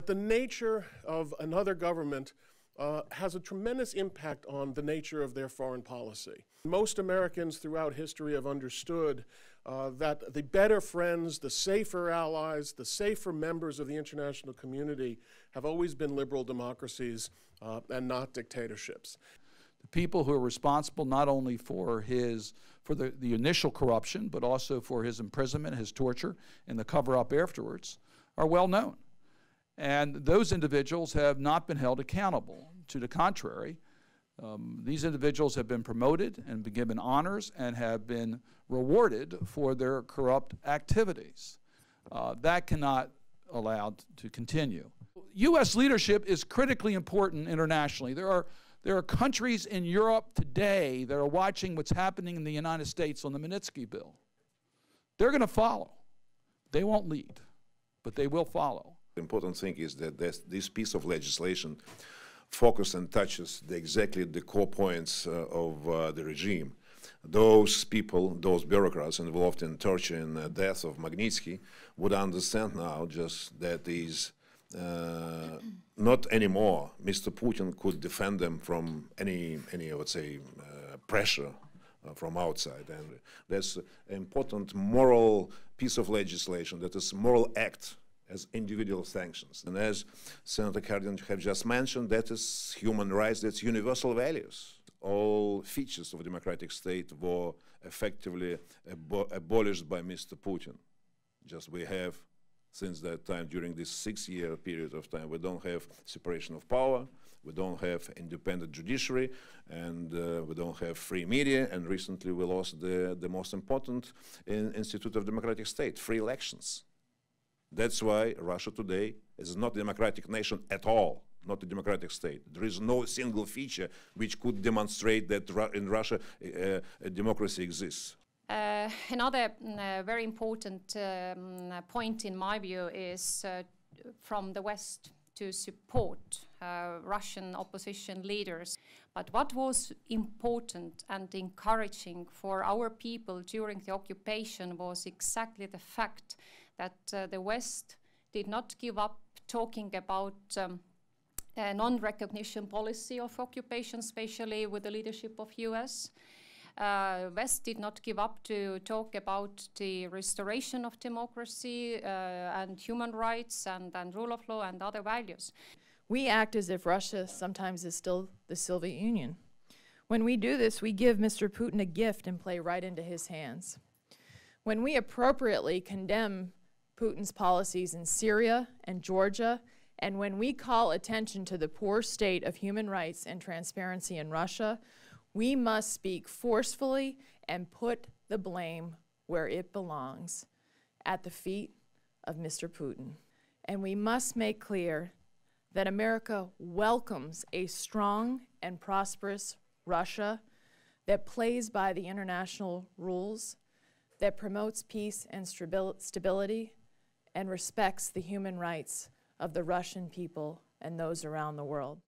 The nature of another government has a tremendous impact on the nature of their foreign policy. Most Americans throughout history have understood that the better friends, the safer allies, the safer members of the international community have always been liberal democracies and not dictatorships. The people who are responsible not only for the initial corruption, but also for his imprisonment, his torture, and the cover-up afterwards are well known. And those individuals have not been held accountable. To the contrary, these individuals have been promoted and been given honors and have been rewarded for their corrupt activities. That cannot be allowed to continue. U.S. leadership is critically important internationally. There are countries in Europe today that are watching what's happening in the United States on the Magnitsky Bill. They're going to follow. They won't lead, but they will follow. The important thing is that this piece of legislation focuses and touches exactly the core points of the regime. Those people, those bureaucrats involved in torture and death of Magnitsky would understand now just that is not anymore Mr. Putin could defend them from any I would say, pressure from outside. And that's an important moral piece of legislation, that is moral act as individual sanctions. And as Senator Cardin have just mentioned, that is human rights, that's universal values. All features of a democratic state were effectively abolished by Mr. Putin. Just we have, since that time, during this 6-year period of time, we don't have separation of power, we don't have independent judiciary, and we don't have free media, and recently we lost the most important institute of democratic state, free elections. That's why Russia today is not a democratic nation at all, not a democratic state. There is no single feature which could demonstrate that in Russia a democracy exists. Another very important point in my view is from the West to support Russian opposition leaders. But what was important and encouraging for our people during the occupation was exactly the fact that the West did not give up talking about a non-recognition policy of occupation, especially with the leadership of US. West did not give up to talk about the restoration of democracy and human rights and rule of law and other values. We act as if Russia sometimes is still the Soviet Union. When we do this, we give Mr. Putin a gift and play right into his hands. When we appropriately condemn Putin's policies in Syria and Georgia, and when we call attention to the poor state of human rights and transparency in Russia, we must speak forcefully and put the blame where it belongs, at the feet of Mr. Putin. And we must make clear that America welcomes a strong and prosperous Russia that plays by the international rules, that promotes peace and stability, and respects the human rights of the Russian people and those around the world.